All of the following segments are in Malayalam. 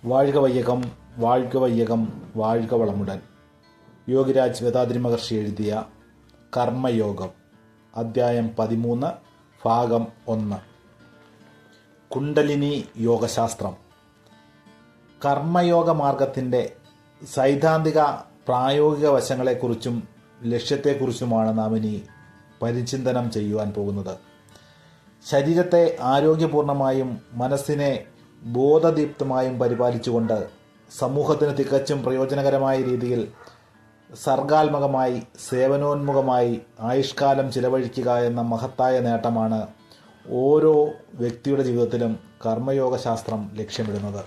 வாழ்க வையகம், வாழ்க வைയகம், வாழ்க വളമുടൻ. യോഗിരാജ് വേദാദ്രി മഹർഷി എഴുതിയ കർമ്മയോഗം, അധ്യായം 13, ഭാഗം 1. കുണ്ടലിനി യോഗശാസ്ത്രം. കർമ്മയോഗ മാർഗത്തിൻ്റെ സൈദ്ധാന്തിക പ്രായോഗിക വശങ്ങളെക്കുറിച്ചും ലക്ഷ്യത്തെക്കുറിച്ചുമാണ് നാം ഇനി പരിചിന്തനം ചെയ്യുവാൻ പോകുന്നത്. ശരീരത്തെ ആരോഗ്യപൂർണമായും മനസ്സിനെ ബോധദീപ്തമായും പരിപാലിച്ചുകൊണ്ട് സമൂഹത്തിന് തികച്ചും പ്രയോജനകരമായ രീതിയിൽ സർഗാത്മകമായി സേവനോന്മുഖമായി ആയുഷ്കാലം ചിലവഴിക്കുക എന്ന മഹത്തായ നേട്ടമാണ് ഓരോ വ്യക്തിയുടെ ജീവിതത്തിലും കർമ്മയോഗശാസ്ത്രം ലക്ഷ്യമിടുന്നത്.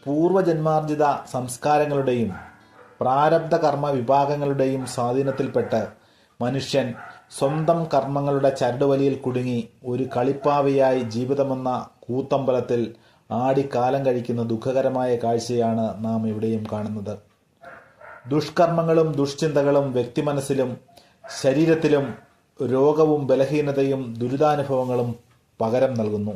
പൂർവജന്മാർജിത സംസ്കാരങ്ങളുടെയും പ്രാരബ്ധ കർമ്മ വിഭാഗങ്ങളുടെയും സ്വാധീനത്തിൽപ്പെട്ട് മനുഷ്യൻ സ്വന്തം കർമ്മങ്ങളുടെ ചരടുവലിയിൽ കുടുങ്ങി ഒരു കളിപ്പാവയായി ജീവിതമെന്ന കൂത്തമ്പലത്തിൽ ആടിക്കാലം കഴിക്കുന്ന ദുഃഖകരമായ കാഴ്ചയാണ് നാം എവിടെയും കാണുന്നത്. ദുഷ്കർമ്മങ്ങളും ദുഷ്ചിന്തകളും വ്യക്തിമനസ്സിലും ശരീരത്തിലും രോഗവും ബലഹീനതയും ദുരിതാനുഭവങ്ങളും പകരം നൽകുന്നു.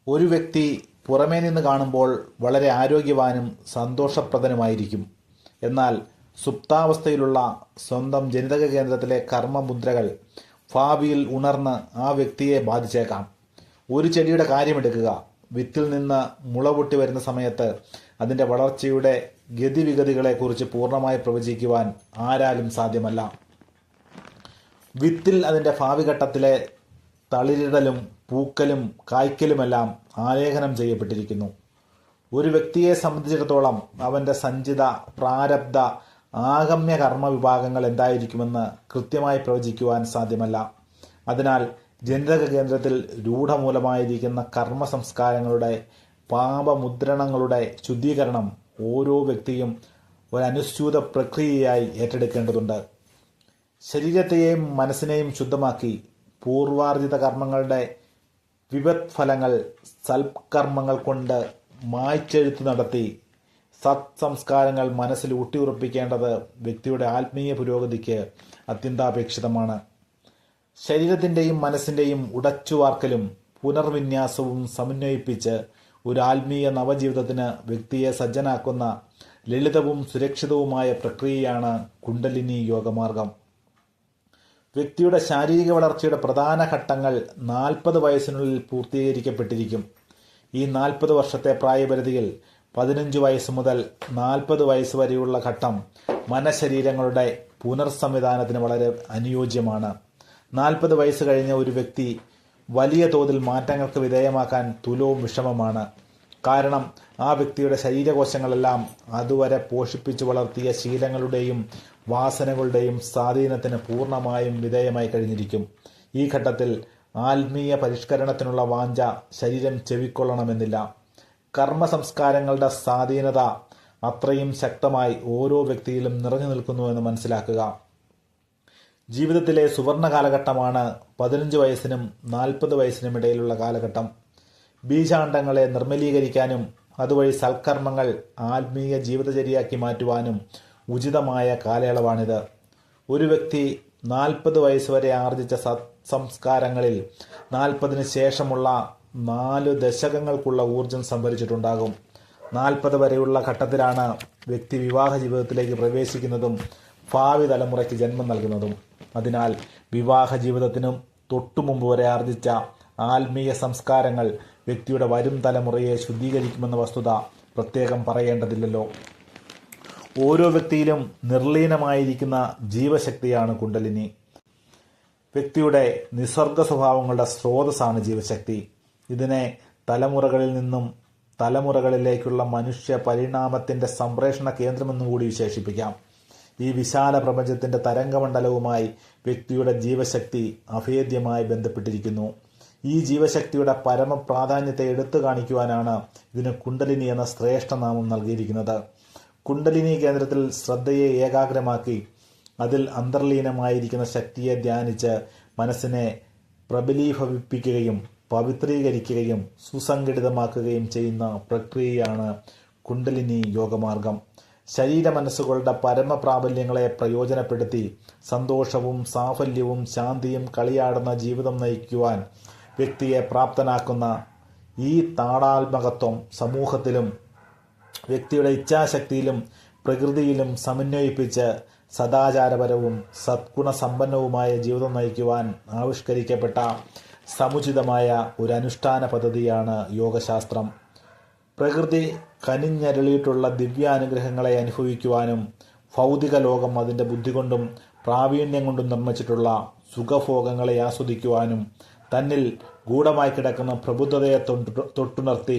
ഒരു വ്യക്തി പുറമേ നിന്ന് കാണുമ്പോൾ വളരെ ആരോഗ്യവാനും സന്തോഷപ്രദനുമായിരിക്കും. എന്നാൽ സുപ്താവസ്ഥയിലുള്ള സ്വന്തം ജനിതക കേന്ദ്രത്തിലെ കർമ്മമുദ്രകൾ ഭാവിയിൽ ഉണർന്ന് ആ വ്യക്തിയെ ബാധിച്ചേക്കാം. ഒരു ചെടിയുടെ കാര്യമെടുക്കുക. വിത്തിൽ നിന്ന് മുള പൊട്ടി വരുന്ന സമയത്ത് അതിൻ്റെ വളർച്ചയുടെ ഗതിവിഗതികളെക്കുറിച്ച് പൂർണ്ണമായി പ്രവചിക്കുവാൻ ആരാലും സാധ്യമല്ല. വിത്തിൽ അതിൻ്റെ ഭാവി ഘട്ടത്തിലെ തളിരിടലും പൂക്കലും കായ്ക്കലുമെല്ലാം ആലേഖനം ചെയ്യപ്പെട്ടിരിക്കുന്നു. ഒരു വ്യക്തിയെ സംബന്ധിച്ചിടത്തോളം അവൻ്റെ സഞ്ചിത പ്രാരബ്ധ ആഗമ്യ കർമ്മ വിഭാഗങ്ങൾ എന്തായിരിക്കുമെന്ന് കൃത്യമായി പ്രവചിക്കുവാൻ സാധ്യമല്ല. അതിനാൽ ജനിതക കേന്ദ്രത്തിൽ രൂഢമൂലമായിരിക്കുന്ന കർമ്മ സംസ്കാരങ്ങളുടെ പാപമുദ്രണങ്ങളുടെ ശുദ്ധീകരണം ഓരോ വ്യക്തിയും ഒരനുസ്യൂത പ്രക്രിയയായി ഏറ്റെടുക്കേണ്ടതുണ്ട്. ശരീരത്തെയും മനസ്സിനെയും ശുദ്ധമാക്കി പൂർവാർജിത കർമ്മങ്ങളുടെ വിപത് ഫലങ്ങൾ സൽക്കർമ്മങ്ങൾ കൊണ്ട് മായ്ച്ചെഴുത്ത് നടത്തി സത്സംസ്കാരങ്ങൾ മനസ്സിൽ ഊട്ടിയുറപ്പിക്കേണ്ടത് വ്യക്തിയുടെ ആത്മീയ പുരോഗതിക്ക് അത്യന്താപേക്ഷിതമാണ്. ശരീരത്തിൻ്റെയും മനസ്സിൻ്റെയും ഉടച്ചുവാർക്കലും പുനർവിന്യാസവും സമന്വയിപ്പിച്ച് ഒരു ആത്മീയ നവജീവിതത്തിന് വ്യക്തിയെ സജ്ജനാക്കുന്ന ലളിതവും സുരക്ഷിതവുമായ പ്രക്രിയയാണ് കുണ്ടലിനി യോഗമാർഗം. വ്യക്തിയുടെ ശാരീരിക വളർച്ചയുടെ പ്രധാന ഘട്ടങ്ങൾ 40 വയസ്സിനുള്ളിൽ പൂർത്തീകരിക്കപ്പെട്ടിരിക്കും. ഈ 40 വർഷത്തെ പ്രായപരിധിയിൽ 15 വയസ്സ് മുതൽ 40 വയസ്സ് വരെയുള്ള ഘട്ടം മനഃശരീരങ്ങളുടെ പുനർസംവിധാനത്തിന് വളരെ അനുയോജ്യമാണ്. 40 വയസ്സ് കഴിഞ്ഞ ഒരു വ്യക്തി വലിയ തോതിൽ മാറ്റങ്ങൾക്ക് വിധേയമാക്കാൻ തുലവും വിഷമമാണ്. കാരണം ആ വ്യക്തിയുടെ ശരീരകോശങ്ങളെല്ലാം അതുവരെ പോഷിപ്പിച്ചു വളർത്തിയ ശീലങ്ങളുടെയും വാസനകളുടെയും സ്വാധീനത്തിന് പൂർണ്ണമായും വിധേയമായി കഴിഞ്ഞിരിക്കും. ഈ ഘട്ടത്തിൽ ആത്മീയ പരിഷ്കരണത്തിനുള്ള വാഞ്ച ശരീരം ചെവിക്കൊള്ളണമെന്നില്ല. കർമ്മ സംസ്കാരങ്ങളുടെ സ്വാധീനത അത്രയും ശക്തമായി ഓരോ വ്യക്തിയിലും നിറഞ്ഞു നിൽക്കുന്നുവെന്ന് മനസ്സിലാക്കുക. ജീവിതത്തിലെ സുവർണ കാലഘട്ടമാണ് 15 വയസ്സിനും 40 വയസ്സിനും ഇടയിലുള്ള കാലഘട്ടം. ബീജാണ്ഡങ്ങളെ നിർമ്മലീകരിക്കാനും അതുവഴി സൽക്കർമ്മങ്ങൾ ആത്മീയ ജീവിതചര്യയാക്കി മാറ്റുവാനും ഉചിതമായ കാലയളവാണിത്. ഒരു വ്യക്തി 40 വയസ്സ് വരെ ആർജിച്ച സത്സംസ്കാരങ്ങളിൽ 40 ശേഷമുള്ള 4 ദശകങ്ങൾക്കുള്ള ഊർജം സംഭരിച്ചിട്ടുണ്ടാകും. 40 വരെയുള്ള ഘട്ടത്തിലാണ് വ്യക്തി വിവാഹ ജീവിതത്തിലേക്ക് പ്രവേശിക്കുന്നതും ഭാവി തലമുറയ്ക്ക് ജന്മം നൽകുന്നതും. അതിനാൽ വിവാഹ ജീവിതത്തിനും തൊട്ടുമുമ്പ് വരെ ആർജിച്ച ആത്മീയ സംസ്കാരങ്ങൾ വ്യക്തിയുടെ വരും തലമുറയെ ശുദ്ധീകരിക്കുമെന്ന വസ്തുത പ്രത്യേകം പറയേണ്ടതില്ലല്ലോ. ഓരോ വ്യക്തിയിലും നിർലീനമായിരിക്കുന്ന ജീവശക്തിയാണ് കുണ്ടലിനി. വ്യക്തിയുടെ നിസർഗ സ്വഭാവങ്ങളുടെ സ്രോതസ്സാണ് ജീവശക്തി. ഇതിനെ തലമുറകളിൽ നിന്നും തലമുറകളിലേക്കുള്ള മനുഷ്യ പരിണാമത്തിൻ്റെ സംപ്രേഷണ കേന്ദ്രമെന്നുകൂടി വിശേഷിപ്പിക്കാം. ഈ വിശാല പ്രപഞ്ചത്തിൻ്റെ തരംഗമണ്ഡലവുമായി വ്യക്തിയുടെ ജീവശക്തി അഭേദ്യമായി ബന്ധപ്പെട്ടിരിക്കുന്നു. ഈ ജീവശക്തിയുടെ പരമപ്രാധാന്യത്തെ എടുത്തു കാണിക്കുവാനാണ് ഇതിന് കുണ്ടലിനി എന്ന ശ്രേഷ്ഠനാമം നൽകിയിരിക്കുന്നത്. കുണ്ടലിനി കേന്ദ്രത്തിൽ ശ്രദ്ധയെ ഏകാഗ്രമാക്കി അതിൽ അന്തർലീനമായിരിക്കുന്ന ശക്തിയെ ധ്യാനിച്ച് മനസ്സിനെ പ്രബലീഭവിപ്പിക്കുകയും പവിത്രീകരിക്കുകയും സുസംഘടിതമാക്കുകയും ചെയ്യുന്ന പ്രക്രിയയാണ് കുണ്ടലിനി യോഗമാർഗം. ശരീരമനസ്സുകളുടെ പരമപ്രാബല്യങ്ങളെ പ്രയോജനപ്പെടുത്തി സന്തോഷവും സാഫല്യവും ശാന്തിയും കളിയാടുന്ന ജീവിതം നയിക്കുവാൻ വ്യക്തിയെ പ്രാപ്തനാക്കുന്ന ഈ താടാത്മകത്വം സമൂഹത്തിലും വ്യക്തിയുടെ ഇച്ഛാശക്തിയിലും പ്രകൃതിയിലും സമന്വയിപ്പിച്ച് സദാചാരപരവും സദ്ഗുണസമ്പന്നവുമായ ജീവിതം നയിക്കുവാൻ ആവിഷ്കരിക്കപ്പെട്ട സമുചിതമായ ഒരു അനുഷ്ഠാന പദ്ധതിയാണ് യോഗശാസ്ത്രം. പ്രകൃതി കനിഞ്ഞരളിയിട്ടുള്ള ദിവ്യാനുഗ്രഹങ്ങളെ അനുഭവിക്കുവാനും ഭൗതിക ലോകം അതിൻ്റെ ബുദ്ധി കൊണ്ടും പ്രാവീണ്യം കൊണ്ടും നിർമ്മിച്ചിട്ടുള്ള സുഖഭോഗങ്ങളെ ആസ്വദിക്കുവാനും തന്നിൽ ഗൂഢമായി കിടക്കുന്ന പ്രബുദ്ധതയെ തൊട്ടുണർത്തി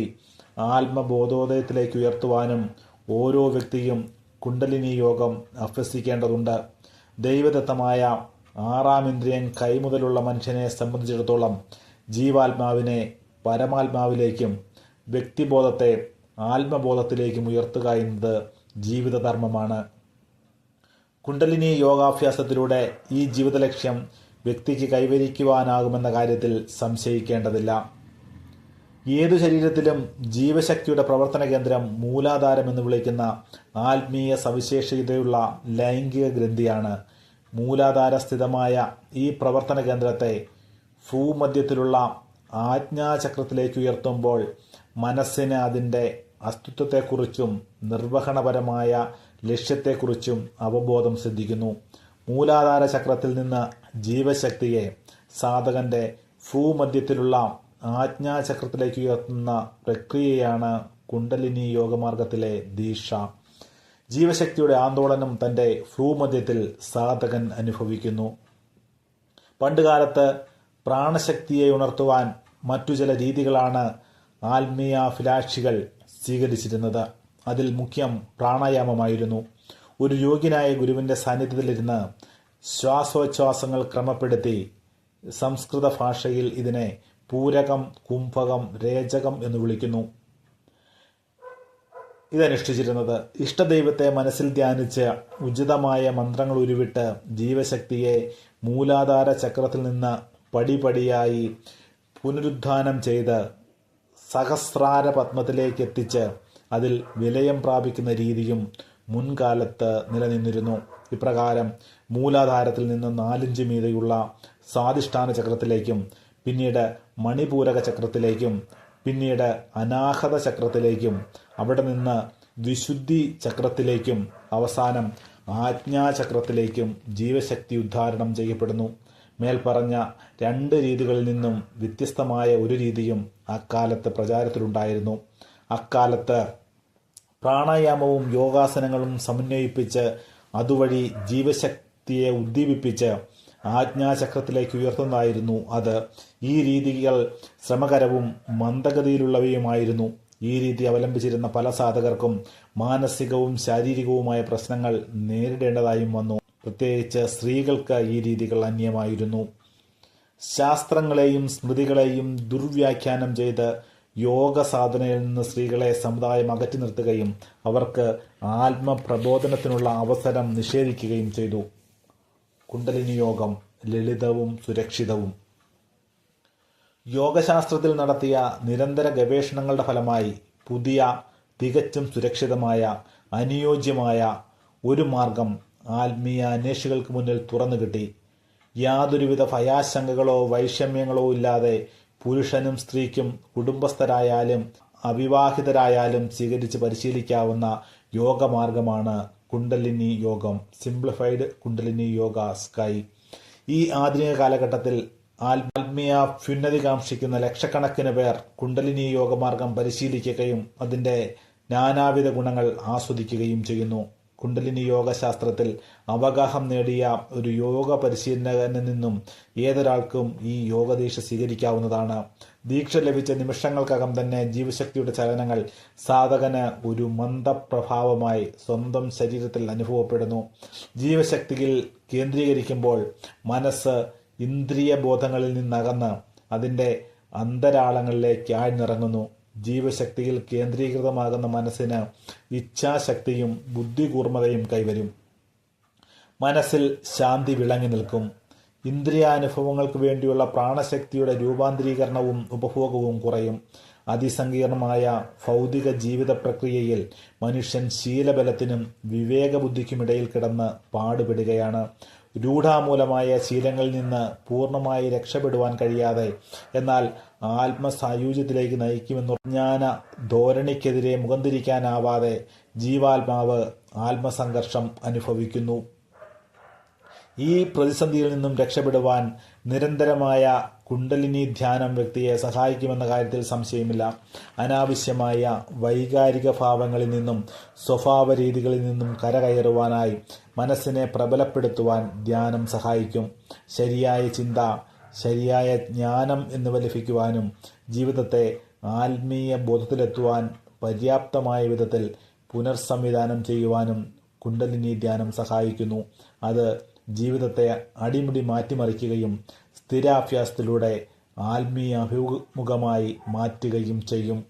ആത്മബോധോദയത്തിലേക്ക് ഉയർത്തുവാനും ഓരോ വ്യക്തിയും കുണ്ടലിനി യോഗം അഭ്യസിക്കേണ്ടതുണ്ട്. ദൈവദത്തമായ ആറാം ഇന്ദ്രിയൻ കൈമുതലുള്ള മനുഷ്യനെ സംബന്ധിച്ചിടത്തോളം ജീവാത്മാവിനെ പരമാത്മാവിലേക്കും വ്യക്തിബോധത്തെ ആത്മബോധത്തിലേക്കും ഉയർത്തുക എന്നത് ജീവിതധർമ്മമാണ്. കുണ്ടലിനി യോഗാഭ്യാസത്തിലൂടെ ഈ ജീവിത ലക്ഷ്യം വ്യക്തിക്ക് കൈവരിക്കുവാനാകുമെന്ന കാര്യത്തിൽ സംശയിക്കേണ്ടതില്ല. ഏതു ശരീരത്തിലും ജീവശക്തിയുടെ പ്രവർത്തന കേന്ദ്രം മൂലാധാരം എന്ന് വിളിക്കുന്ന ആത്മീയ സവിശേഷതയുള്ള ലൈംഗിക ഗ്രന്ഥിയാണ്. മൂലാധാരസ്ഥിതമായ ഈ പ്രവർത്തന കേന്ദ്രത്തെ ഭൂമധ്യത്തിലുള്ള ആജ്ഞാചക്രത്തിലേക്ക് ഉയർത്തുമ്പോൾ മനസ്സിന് അതിൻ്റെ അസ്തിത്വത്തെക്കുറിച്ചും നിർവഹണപരമായ ലക്ഷ്യത്തെക്കുറിച്ചും അവബോധം സിദ്ധിക്കുന്നു. മൂലാധാര ചക്രത്തിൽ നിന്ന് ജീവശക്തിയെ സാധകന്റെ ഭൂമധ്യത്തിലുള്ള ആജ്ഞാചക്രത്തിലേക്ക് ഉയർത്തുന്ന പ്രക്രിയയാണ് കുണ്ടലിനി യോഗമാർഗത്തിലെ ദീക്ഷ. ജീവശക്തിയുടെ ആന്തോളനം തൻ്റെ ഭൂമധ്യത്തിൽ സാധകൻ അനുഭവിക്കുന്നു. പണ്ടുകാലത്ത് പ്രാണശക്തിയെ ഉണർത്തുവാൻ മറ്റു ചില രീതികളാണ് ആത്മീയാഭിലാഷികൾ സ്വീകരിച്ചിരുന്നത്. അതിൽ മുഖ്യം പ്രാണായാമമായിരുന്നു. ഒരു യോഗ്യനായ ഗുരുവിൻ്റെ സാന്നിധ്യത്തിലിരുന്ന് ശ്വാസോച്ഛ്വാസങ്ങൾ ക്രമപ്പെടുത്തി സംസ്കൃത ഭാഷയിൽ ഇതിനെ പൂരകം, കുംഭകം, രേചകം എന്ന് വിളിക്കുന്നു. ഇതനുഷ്ഠിച്ചിരുന്നത് ഇഷ്ടദൈവത്തെ മനസ്സിൽ ധ്യാനിച്ച് ഉചിതമായ മന്ത്രങ്ങൾ ഉരുവിട്ട് ജീവശക്തിയെ മൂലാധാര ചക്രത്തിൽ നിന്ന് പടിപടിയായി പുനരുദ്ധാനം ചെയ്ത് സഹസ്രാര പത്മത്തിലേക്ക് എത്തിച്ച് അതിൽ വിലയം പ്രാപിക്കുന്ന രീതിയും മുൻകാലത്ത് നിലനിന്നിരുന്നു. ഇപ്രകാരം മൂലാധാരത്തിൽ നിന്ന് 4 ഇഞ്ച് മീതെയുള്ള സ്വാധിഷ്ഠാന ചക്രത്തിലേക്കും പിന്നീട് മണിപൂരക ചക്രത്തിലേക്കും പിന്നീട് അനാഹത ചക്രത്തിലേക്കും അവിടെ നിന്ന് വിശുദ്ധി ചക്രത്തിലേക്കും അവസാനം ആജ്ഞാചക്രത്തിലേക്കും ജീവശക്തി ഉദ്ധാരണം ചെയ്യപ്പെടുന്നു. മേൽപ്പറഞ്ഞ 2 രീതികളിൽ നിന്നും വ്യത്യസ്തമായ ഒരു രീതിയും അക്കാലത്ത് പ്രചാരത്തിലുണ്ടായിരുന്നു. അക്കാലത്ത് പ്രാണായാമവും യോഗാസനങ്ങളും സമന്വയിപ്പിച്ച് അതുവഴി ജീവശക്തിയെ ഉദ്ദീപിപ്പിച്ച് ആജ്ഞാചക്രത്തിലേക്ക് ഉയർത്തുന്നതായിരുന്നു അത്. ഈ രീതികൾ ശ്രമകരവും മന്ദഗതിയിലുള്ളവയുമായിരുന്നു. ഈ രീതി അവലംബിച്ചിരുന്ന പല സാധകർക്കും മാനസികവും ശാരീരികവുമായ പ്രശ്നങ്ങൾ നേരിടേണ്ടതായും വന്നു. പ്രത്യേകിച്ച് സ്ത്രീകൾക്ക് ഈ രീതികൾ അന്യമായിരുന്നു. ശാസ്ത്രങ്ങളെയും സ്മൃതികളെയും ദുർവ്യാഖ്യാനം ചെയ്ത് യോഗ സാധനയിൽ നിന്ന് സ്ത്രീകളെ സമുദായം അകറ്റി നിർത്തുകയും അവർക്ക് ആത്മപ്രബോധനത്തിനുള്ള അവസരം നിഷേധിക്കുകയും ചെയ്തു. കുണ്ടലിനി യോഗം ലളിതവും സുരക്ഷിതവും. യോഗശാസ്ത്രത്തിൽ നടത്തിയ നിരന്തര ഗവേഷണങ്ങളുടെ ഫലമായി പുതിയ, തികച്ചും സുരക്ഷിതമായ, അനുയോജ്യമായ ഒരു മാർഗം ആത്മീയ അന്വേഷികൾക്ക് മുന്നിൽ തുറന്നു കിട്ടി. യാതൊരുവിധ ഭയാശങ്കകളോ വൈഷമ്യങ്ങളോ ഇല്ലാതെ പുരുഷനും സ്ത്രീക്കും കുടുംബസ്ഥരായാലും അവിവാഹിതരായാലും സ്വീകരിച്ച് പരിശീലിക്കാവുന്ന യോഗമാർഗമാണ് കുണ്ടലിനി യോഗം. Simplified kundalini yoga sky. ഈ ആധുനിക കാലഘട്ടത്തിൽ ആത്മീയാഭ്യുന്നതി കാംക്ഷിക്കുന്ന ലക്ഷക്കണക്കിന് പേർ കുണ്ടലിനി യോഗമാർഗം പരിശീലിക്കുകയും അതിൻ്റെ നാനാവിധ ഗുണങ്ങൾ ആസ്വദിക്കുകയും ചെയ്യുന്നു. കുണ്ടലിനി യോഗശാസ്ത്രത്തിൽ അവഗാഹം നേടിയ ഒരു യോഗ പരിശീലകനിൽ നിന്നും ഏതൊരാൾക്കും ഈ യോഗദീക്ഷ സ്വീകരിക്കാവുന്നതാണ്. ദീക്ഷ ലഭിച്ച നിമിഷങ്ങൾക്കകം തന്നെ ജീവശക്തിയുടെ ചലനങ്ങൾ സാധകന് ഒരു മന്ദപ്രഭാവമായി സ്വന്തം ശരീരത്തിൽ അനുഭവപ്പെടുന്നു. ജീവശക്തിയിൽ കേന്ദ്രീകരിക്കുമ്പോൾ മനസ്സ് ഇന്ദ്രിയ ബോധങ്ങളിൽ നിന്നകന്ന് അതിൻ്റെ അന്തരാളങ്ങളിലേക്ക് ആഴ്ന്നിറങ്ങുന്നു. ജീവശക്തിയിൽ കേന്ദ്രീകൃതമാകുന്ന മനസ്സിന് ഇച്ഛാശക്തിയും ബുദ്ധികൂർമ്മതയും കൈവരും. മനസ്സിൽ ശാന്തി വിളങ്ങി നിൽക്കും. ഇന്ദ്രിയാനുഭവങ്ങൾക്ക് വേണ്ടിയുള്ള പ്രാണശക്തിയുടെ രൂപാന്തരീകരണവും ഉപഭോഗവും കുറയും. അതിസങ്കീർണമായ ഭൗതിക ജീവിത പ്രക്രിയയിൽ മനുഷ്യൻ ശീലബലത്തിനും വിവേകബുദ്ധിക്കുമിടയിൽ കിടന്ന് പാടുപെടുകയാണ്. രൂഢാമൂലമായ ശീലങ്ങളിൽ നിന്ന് പൂർണ്ണമായി രക്ഷപ്പെടുവാൻ കഴിയാതെ എന്നാൽ ആത്മസായുജ്യത്തിലേക്ക് നയിക്കുമെന്ന ജ്ഞാന ധോരണിക്കെതിരെ മുഖം തിരിക്കാനാവാതെ ജീവാത്മാവ് ആത്മസംഘർഷം അനുഭവിക്കുന്നു. ഈ പ്രതിസന്ധിയിൽ നിന്നും രക്ഷപ്പെടുവാൻ നിരന്തരമായ കുണ്ടലിനി ധ്യാനം വ്യക്തിയെ സഹായിക്കുമെന്ന കാര്യത്തിൽ സംശയമില്ല. അനാവശ്യമായ വൈകാരിക ഭാവങ്ങളിൽ നിന്നും സ്വഭാവ രീതികളിൽ നിന്നും കരകയറുവാനായി മനസ്സിനെ പ്രബലപ്പെടുത്തുവാൻ ധ്യാനം സഹായിക്കും. ശരിയായ ചിന്ത, ശരിയായ ജ്ഞാനം എന്നിവ ലഭിക്കുവാനും ജീവിതത്തെ ആത്മീയ ബോധത്തിലെത്തുവാൻ പര്യാപ്തമായ വിധത്തിൽ പുനർസംവിധാനം ചെയ്യുവാനും കുണ്ടലിനി ധ്യാനം സഹായിക്കുന്നു. അത് ജീവിതത്തെ അടിമുടി മാറ്റിമറിക്കുകയും സ്ഥിരാഭ്യാസത്തിലൂടെ ആത്മീയ അഭിമുഖമായി മാറ്റുകയും ചെയ്യും.